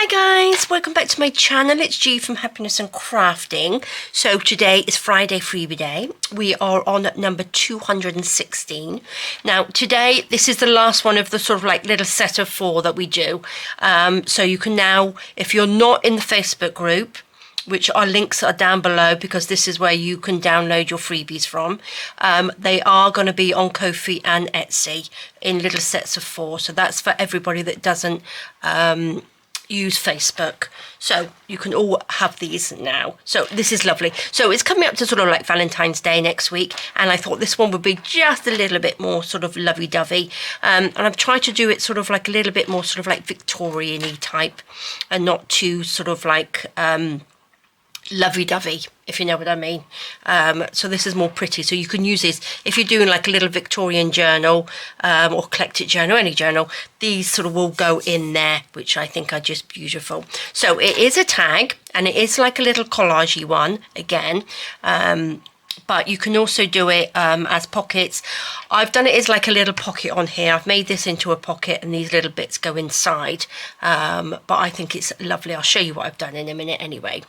Hi guys, welcome back to my channel. It's G from Happiness and Crafting. So today is Friday Freebie Day. We are on number 216. Now today, this is the last one of the sort of like little set of 4 that we do. So you can now, if you're not in the Facebook group, which our links are down below because this is where you can download your freebies from. They are going to be on Ko-fi and Etsy in little sets of 4. So that's for everybody that doesn't use Facebook. So you can all have these now. So this is lovely. So it's coming up to sort of like Valentine's Day next week. And I thought this one would be just a little bit more sort of lovey-dovey. And I've tried to do it sort of like a little bit more sort of like Victorian-y type and not too sort of like lovey-dovey, if you know what I mean. So this is more pretty, so you can use this if you're doing like a little Victorian journal or collected journal, any journal. These sort of will go in there, which I think are just beautiful. So it is a tag and it is like a little collagey one again, but you can also do it as pockets. I've done it as like a little pocket on here. I've made this into a pocket and these little bits go inside, but I think it's lovely. I'll show you what I've done in a minute anyway.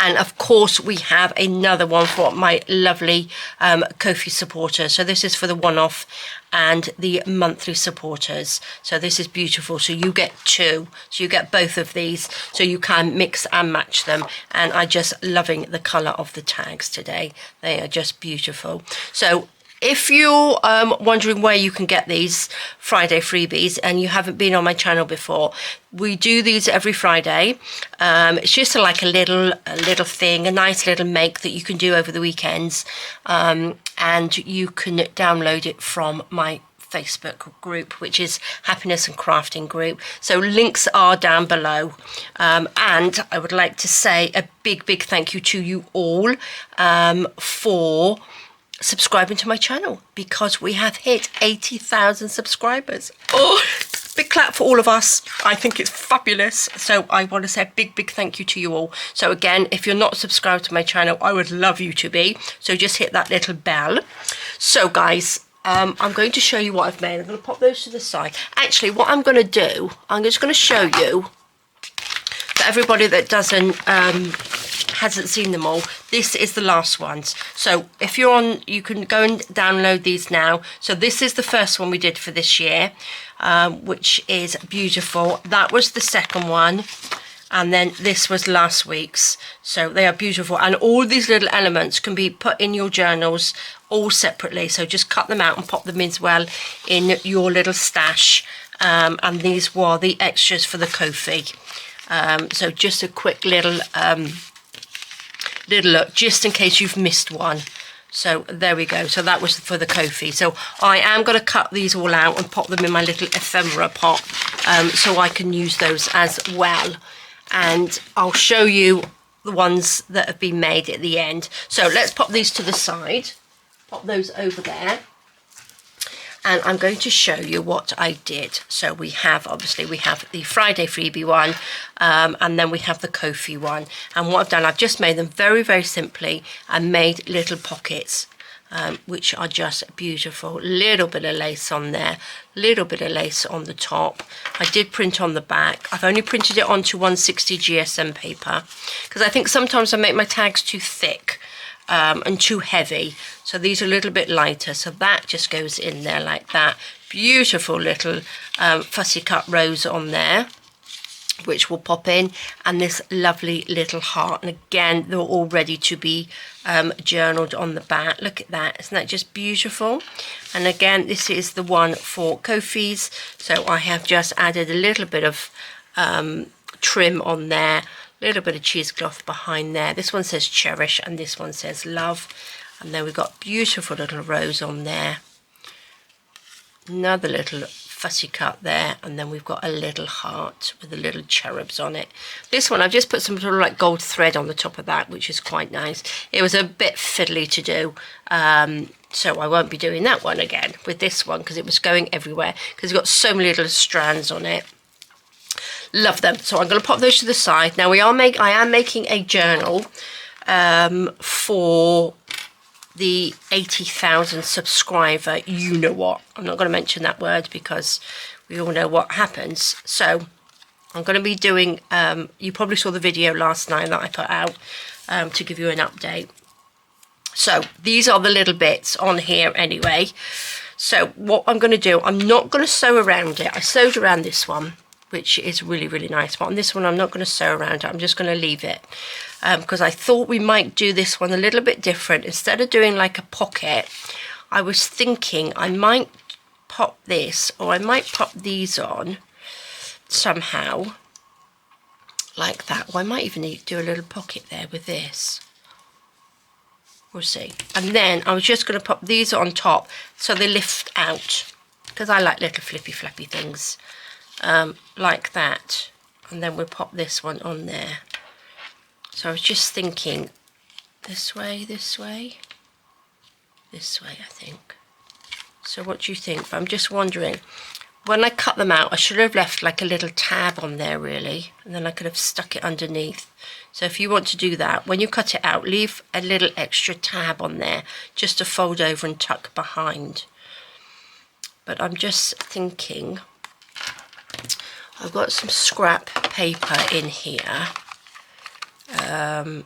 And of course we have another one for my lovely Ko-fi supporters. So this is for the one-off and the monthly supporters. So this is beautiful. So you get 2. So you get both of these. So you can mix and match them. And I'm just loving the colour of the tags today. They are just beautiful. So if you're wondering where you can get these Friday freebies and you haven't been on my channel before, we do these every Friday. It's just like a little thing, a nice little make that you can do over the weekends, and you can download it from my Facebook group, which is Happiness and Crafting group. So links are down below, and I would like to say a big thank you to you all for subscribing to my channel, because we have hit 80,000 subscribers. Oh, big clap for all of us. I think it's fabulous. So I want to say a big thank you to you all. So again, if you're not subscribed to my channel, I would love you to be. So just hit that little bell. So guys, I'm going to show you what I've made. I'm going to pop those to the side. Actually, what I'm going to do, I'm just going to show you, for everybody that hasn't seen them all, this is the last ones. So if you're on, you can go and download these now. So this is the first one we did for this year, which is beautiful. That was the second one, and then this was last week's. So they are beautiful, and all these little elements can be put in your journals all separately. So just cut them out and pop them in as well in your little stash. And these were the extras for the Ko-fi. So just a quick little look, just in case you've missed one. So there we go. So that was for the Ko-fi. So I am going to cut these all out and pop them in my little ephemera pot, so I can use those as well. And I'll show you the ones that have been made at the end. So let's pop these to the side, pop those over there. And I'm going to show you what I did. So we have, obviously, we have the Friday freebie one, and then we have the Ko-fi one. And what I've done, I've just made them very simply and made little pockets, which are just beautiful. Little bit of lace on there, little bit of lace on the top. I did print on the back. I've only printed it onto 160 GSM paper because I think sometimes I make my tags too thick and too heavy. So these are a little bit lighter, so that just goes in there like that. Beautiful little fussy cut rose on there, which will pop in, and this lovely little heart. And again, they're all ready to be journaled on the back. Look at that, isn't that just beautiful? And again, this is the one for Ko-fi's. So I have just added a little bit of trim on there, little bit of cheesecloth behind there. This one says cherish and this one says love. And then we've got beautiful little rose on there, another little fussy cut there, and then we've got a little heart with the little cherubs on it. This one I've just put some sort of like gold thread on the top of that, which is quite nice. It was a bit fiddly to do, so I won't be doing that one again with this one because it was going everywhere because it's got so many little strands on it. Love them. So I'm going to pop those to the side. Now I am making a journal for the 80,000 subscriber, you know what. I'm not going to mention that word because we all know what happens. So I'm going to be doing, you probably saw the video last night that I put out to give you an update. So these are the little bits on here anyway. So what I'm going to do, I'm not going to sew around it. I sewed around this one, which is really, really nice. But on this one, I'm not going to sew around it. I'm just going to leave it because I thought we might do this one a little bit different. Instead of doing like a pocket, I was thinking I might pop this, or I might pop these on somehow like that. Or I might even do a little pocket there with this. We'll see. And then I was just going to pop these on top so they lift out, because I like little flippy flappy things like that. And then we'll pop this one on there. So I was just thinking this way, this way, this way, I think. So what do you think? But I'm just wondering, when I cut them out, I should have left like a little tab on there really, and then I could have stuck it underneath. So if you want to do that, when you cut it out, leave a little extra tab on there just to fold over and tuck behind. But I'm just thinking, I've got some scrap paper in here. I'm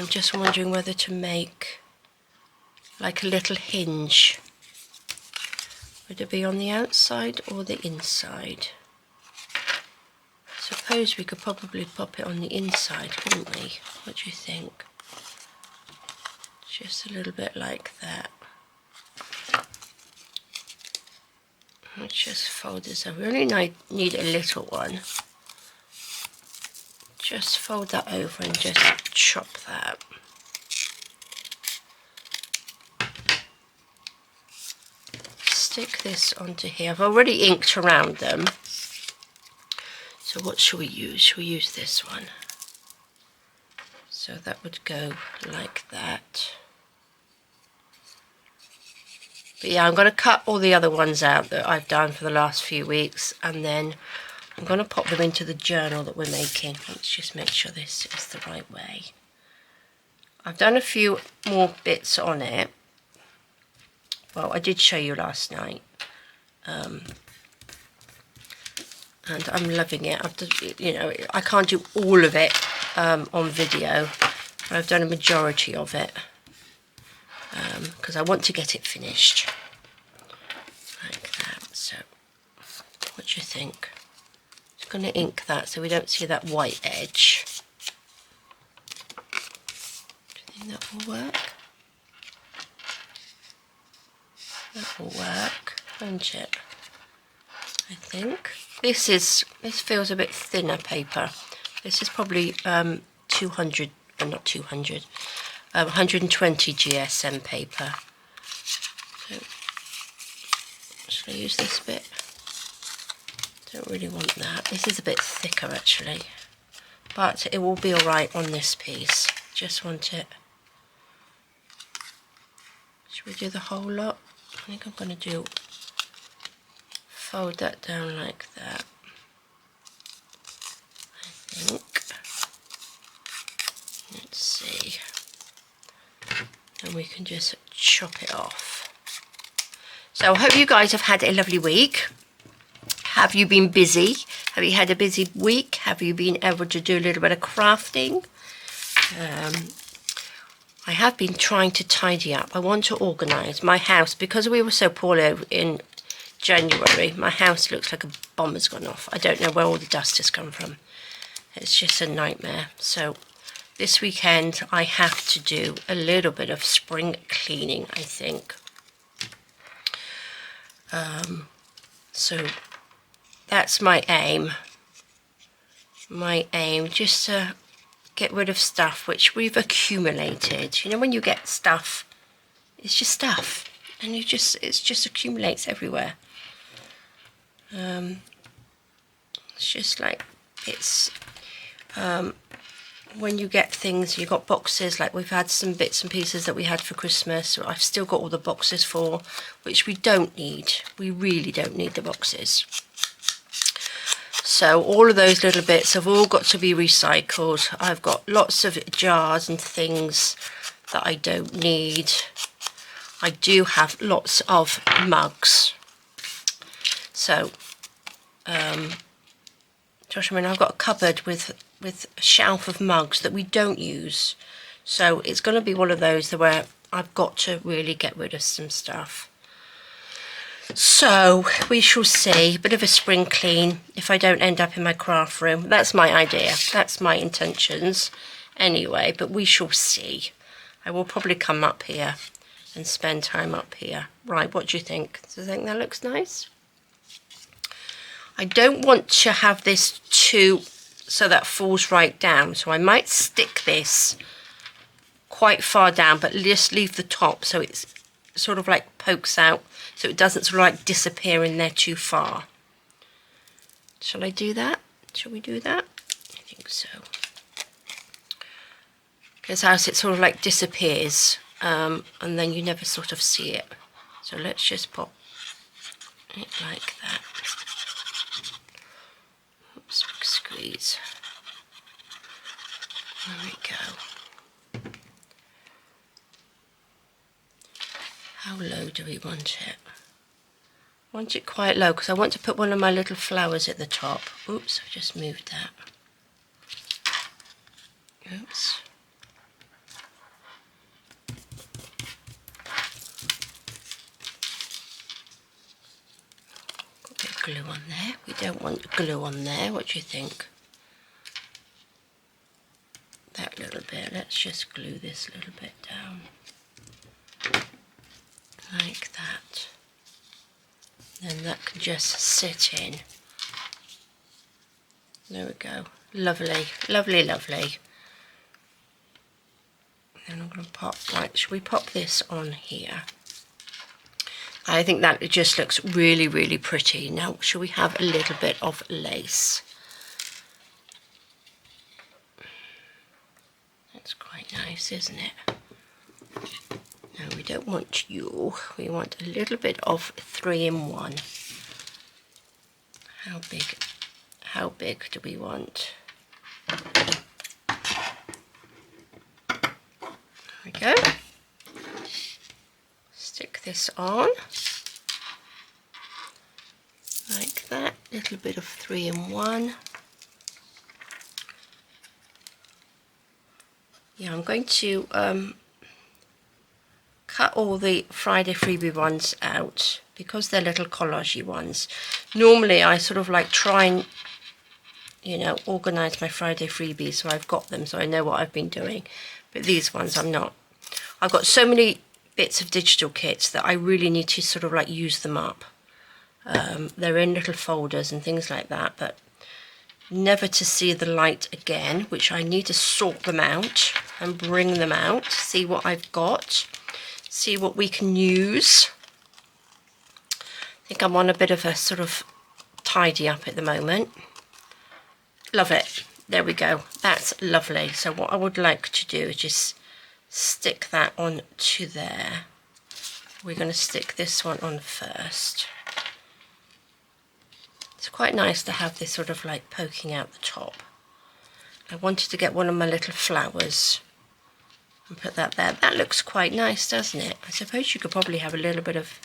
just wondering whether to make like a little hinge. Would it be on the outside or the inside? Suppose we could probably pop it on the inside, couldn't we? What do you think? Just a little bit like that. Let's just fold this over. We only need a little one. Just fold that over and just chop that. Stick this onto here. I've already inked around them. So what shall we use? Shall we use this one? So that would go like that. But yeah, I'm going to cut all the other ones out that I've done for the last few weeks, and then I'm going to pop them into the journal that we're making. Let's just make sure this is the right way. I've done a few more bits on it. Well, I did show you last night. And I'm loving it. I've just, you know, I can't do all of it on video, but I've done a majority of it because I want to get it finished like that. So what do you think? Just going to ink that so we don't see that white edge. Do you think that will work? That will work, won't it? I think. This feels a bit thinner paper. This is probably 200, not 200, 120 GSM paper. So, should I use this bit? Don't really want that. This is a bit thicker actually, but it will be alright on this piece. Just want it. Should we do the whole lot? I think I'm going to fold that down like that, I think. Let's see. And we can just chop it off. So I hope you guys have had a lovely week. Have you been busy? Have you had a busy week? Have you been able to do a little bit of crafting? I have been trying to tidy up. I want to organise my house because we were so poorly in January. My house looks like a bomb has gone off. I don't know where all the dust has come from. It's just a nightmare. So this weekend I have to do a little bit of spring cleaning, I think. So that's my aim. My aim, just to get rid of stuff which we've accumulated. You know, when you get stuff, it's just stuff, and it just accumulates everywhere. It's just like it's when you get things, you got boxes, like we've had some bits and pieces that we had for Christmas. I've still got all the boxes for, which we don't need. We really don't need the boxes. So all of those little bits have all got to be recycled. I've got lots of jars and things that I don't need. I do have lots of mugs. So Josh, I mean, I've got a cupboard with a shelf of mugs that we don't use. So it's going to be one of those where I've got to really get rid of some stuff. So we shall see. Bit of a spring clean if I don't end up in my craft room. That's my idea. That's my intentions anyway, but we shall see. I will probably come up here and spend time up here. Right, what do you think? Do you think that looks nice? I don't want to have this so that falls right down. So I might stick this quite far down, but just leave the top so it's sort of like pokes out, so it doesn't sort of like disappear in there too far. Shall I do that? Shall we do that? I think so. Because as it sort of like disappears, and then you never sort of see it. So let's just pop it like that. Oops, squeeze. There we go. How low do we want it? I want it quite low because I want to put one of my little flowers at the top. Oops, I've just moved that. Oops. Got a bit of glue on there. We don't want glue on there. What do you think? That little bit. Let's just glue this little bit down. Like that. Then that can just sit in. There we go. Lovely, lovely, lovely. Then I'm going to pop, right, should we pop this on here? I think that it just looks really, really pretty. Now, should we have a little bit of lace? That's quite nice, isn't it? No, we don't want you. We want a little bit of 3-in-1. How big do we want? There we go. Stick this on. Like that. Little bit of 3-in-1. Yeah, I'm going to cut all the Friday Freebie ones out because they're little collagey ones. Normally I sort of like try and, you know, organise my Friday Freebies so I've got them, so I know what I've been doing. But these ones I'm not. I've got so many bits of digital kits that I really need to sort of like use them up. They're in little folders and things like that, but never to see the light again, which I need to sort them out and bring them out, see what I've got, see what we can use. I think I'm on a bit of a sort of tidy up at the moment. Love it. There we go. That's lovely. So what I would like to do is just stick that on to there. We're going to stick this one on first. It's quite nice to have this sort of like poking out the top. I wanted to get one of my little flowers and put that there. That looks quite nice, doesn't it? I suppose you could probably have a little bit of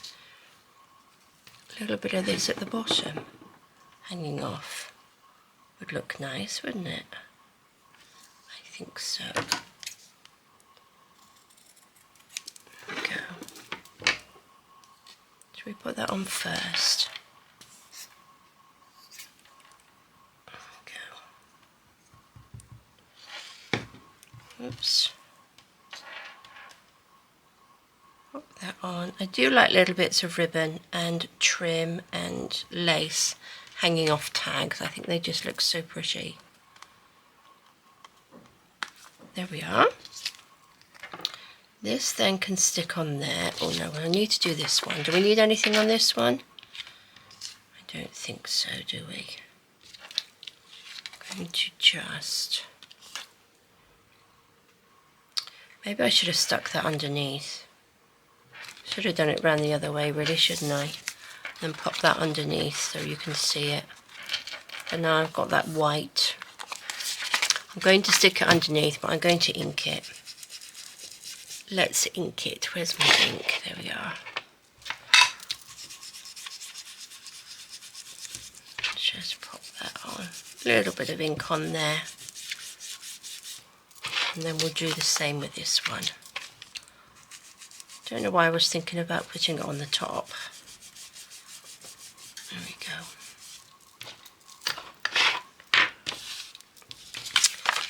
this at the bottom hanging off. Would look nice, wouldn't it? I think so. There we go. Should we put that on first? Oops. Pop that on. I do like little bits of ribbon and trim and lace hanging off tags. I think they just look so pretty. There we are. This then can stick on there. Oh no, I need to do this one. Do we need anything on this one? I don't think so, do we? I'm going to just... Maybe I should have stuck that underneath. Should have done it round the other way, really, shouldn't I? Then pop that underneath so you can see it. And now I've got that white. I'm going to stick it underneath, but I'm going to ink it. Let's ink it. Where's my ink? There we are. Just pop that on. a little bit of ink on there. And then we'll do the same with this one. Don't know why I was thinking about putting it on the top. There we go.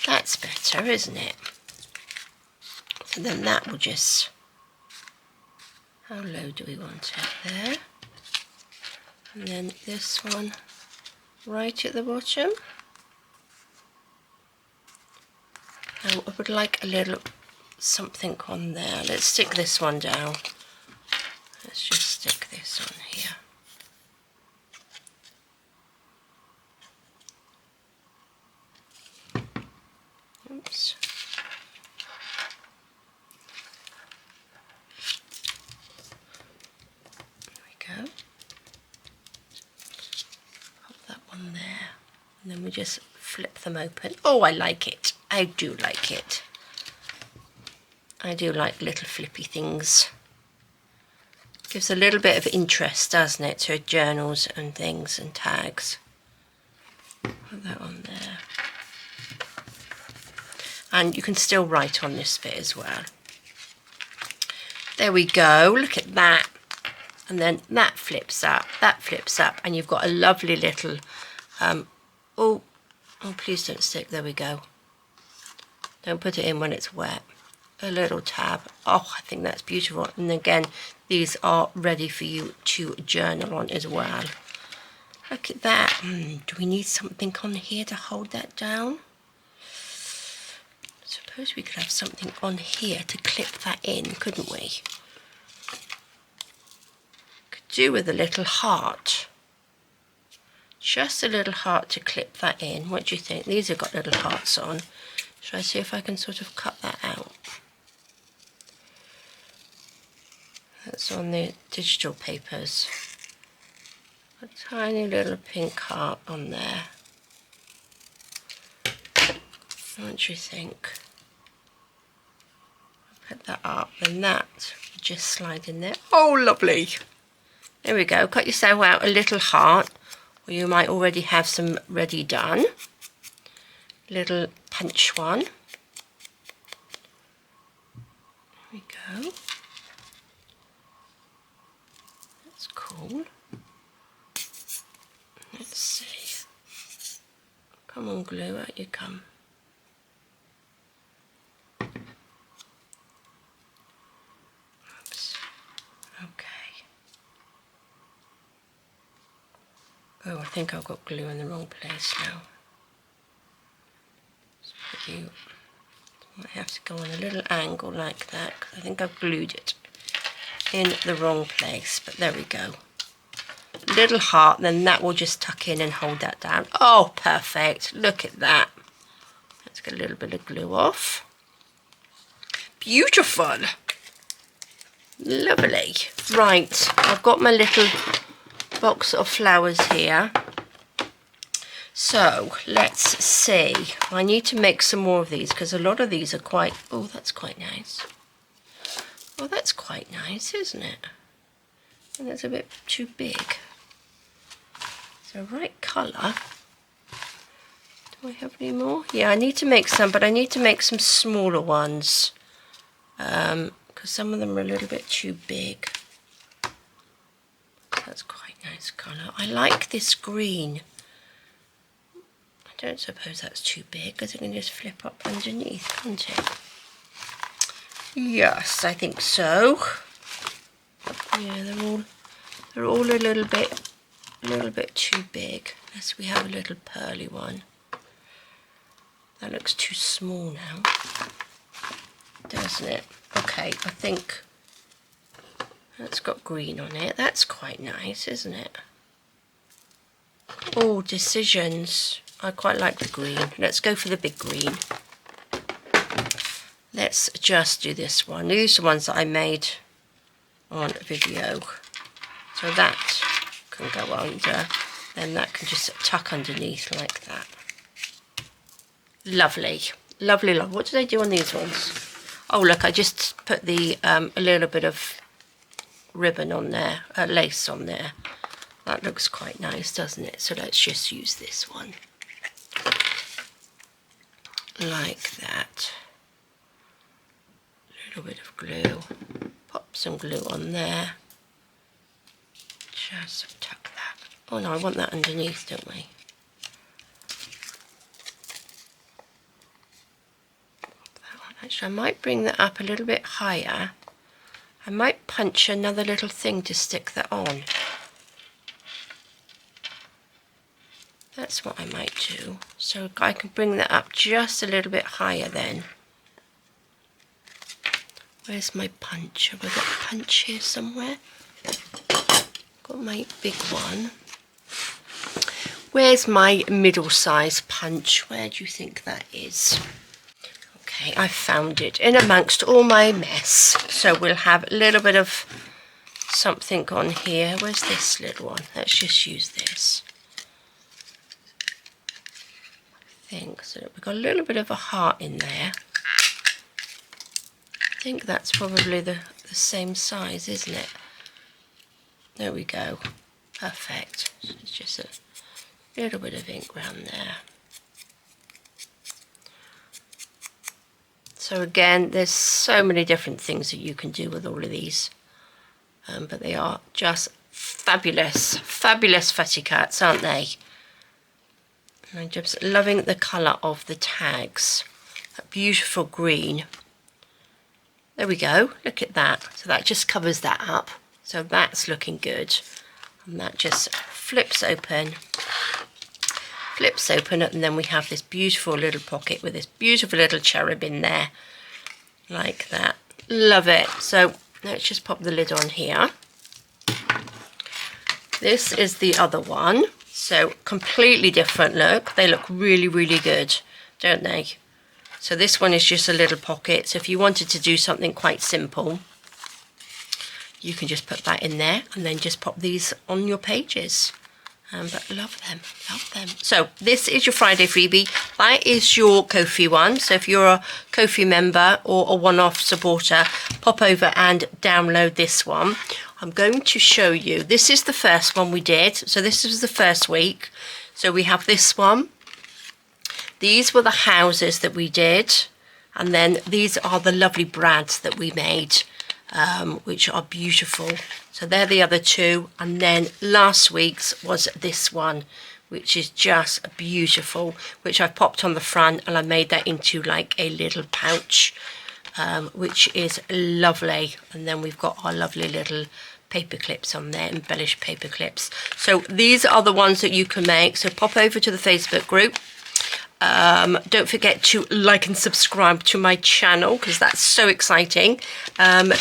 That's better, isn't it? So then that will just, how low do we want it? There. And then this one right at the bottom. Now I would like a little something on there. Let's stick this one down. Let's just stick this on here. Oops. There we go. Pop that one there. And then we just flip them open. Oh, I like it. I do like it. I do like little flippy things. Gives a little bit of interest, doesn't it, to journals and things and tags. Put that on there. And you can still write on this bit as well. There we go. Look at that. And then that flips up, and you've got a lovely little, oh, please don't stick. There we go. Don't put it in when it's wet. A little tab. Oh, I think that's beautiful. And again, these are ready for you to journal on as well. Look at that. Do we need something on here to hold that down? Suppose we could have something on here to clip that in, couldn't we? Could do with a little heart. Just a little heart to clip that in. What do you think? These have got little hearts on. Shall I see if I can sort of cut that out? That's on the digital papers. A tiny little pink heart on there. What do you think? Put that up, and that will just slide in there. Oh, lovely! There we go. Cut yourself out a little heart, or you might already have some ready done. Little punch one. There we go. That's cool. Let's see. Come on, glue, out you come. Oops. Okay. Oh, I think I've got glue in the wrong place now. You might have to go on a little angle like that, because I think I've glued it in the wrong place, but there we go. Little heart, then that will just tuck in and hold that down. Oh, perfect. Look at that. Let's get a little bit of glue off. Beautiful. Lovely. Right, I've got my little box of flowers here. So let's see. I need to make some more of these, because a lot of these are quite, oh, that's quite nice. Oh, that's quite nice, isn't it? And that's a bit too big. It's the right colour. Do I have any more? Yeah, I need to make some, but I need to make some smaller ones, because some of them are a little bit too big. That's quite nice colour. I like this green. I don't suppose that's too big, because it can just flip up underneath, can't it? Yes, I think so. Yeah, they're all a little bit too big. Unless we have a little pearly one. That looks too small now, doesn't it? Okay, I think that's got green on it. That's quite nice, isn't it? Oh, decisions. I quite like the green. Let's go for the big green. Let's just do this one. These are the ones that I made on video. So that can go under. Then that can just tuck underneath like that. Lovely. Lovely, lovely. What did I do on these ones? Oh, look, I just put the a little bit of ribbon on there, lace on there. That looks quite nice, doesn't it? So let's just use this one. like that. A little bit of glue. Pop some glue on there. Just tuck that. Oh no, I want that underneath, don't we? Actually, I might bring that up a little bit higher. I might punch another little thing to stick that on. That's what I might do. So I can bring that up just a little bit higher then. Where's my punch? Have I got a punch here somewhere? Got my big one. Where's my middle size punch? Where do you think that is? Okay, I found it in amongst all my mess. So we'll have a little bit of something on here. Where's this little one? Let's just use this. I think so. We've got a little bit of a heart in there. I think that's probably the same size, isn't it? There we go. Perfect. So it's just a little bit of ink around there. So again, there's so many different things that you can do with all of these. But they are just fabulous, fabulous fatty cuts, aren't they? And I'm just loving the colour of the tags. That beautiful green. There we go, look at that. So that just covers that up. So that's looking good. And that just flips open, and then we have this beautiful little pocket with this beautiful little cherub in there. Like that. Love it. So let's just pop the lid on here. This is the other one. So completely different look. They look really, really good, don't they? So this one is just a little pocket. So if you wanted to do something quite simple, you can just put that in there and then just pop these on your pages. But love them, love them. So this is your Friday freebie. That is your Ko-fi one. So if you're a Ko-fi member or a one-off supporter, pop over and download this one. I'm going to show you. This is the first one we did. So this was the first week. So we have this one. These were the houses that we did. And then these are the lovely brads that we made, which are beautiful. So they're the other two. And then last week's was this one, which is just beautiful, which I've popped on the front and I made that into like a little pouch, which is lovely. And then we've got our lovely little paper clips on there, embellished paper clips. So these are the ones that you can make. So pop over to the Facebook group. Don't forget to like and subscribe to my channel, because that's so exciting,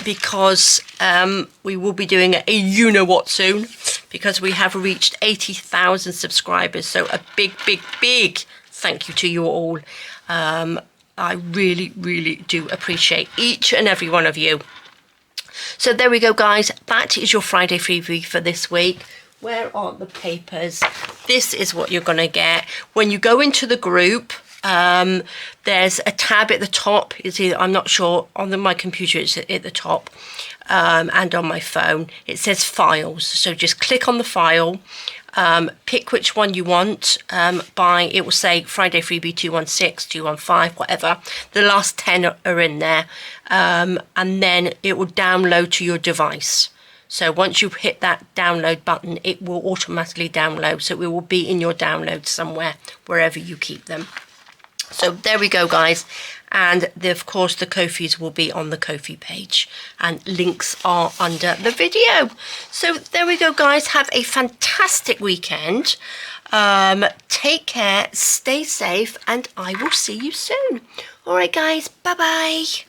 because we will be doing a you know what soon, because we have reached 80,000 subscribers. So a big thank you to you all. I really do appreciate each and every one of you. So there we go, guys. That is your Friday freebie for this week. Where are the papers? This is what you're going to get. When you go into the group, there's a tab at the top. It's either, I'm not sure, on my computer it's at the top, and on my phone. It says files. So just click on the file, pick which one you want. It will say Friday Freebie 216, 215, whatever. The last 10 are in there. And then it will download to your device. So once you hit that download button, it will automatically download. So it will be in your downloads somewhere, wherever you keep them. So there we go, guys. And of course, the Ko-fis will be on the Ko-fi page. And links are under the video. So there we go, guys. Have a fantastic weekend. Take care, stay safe, and I will see you soon. All right, guys. Bye-bye.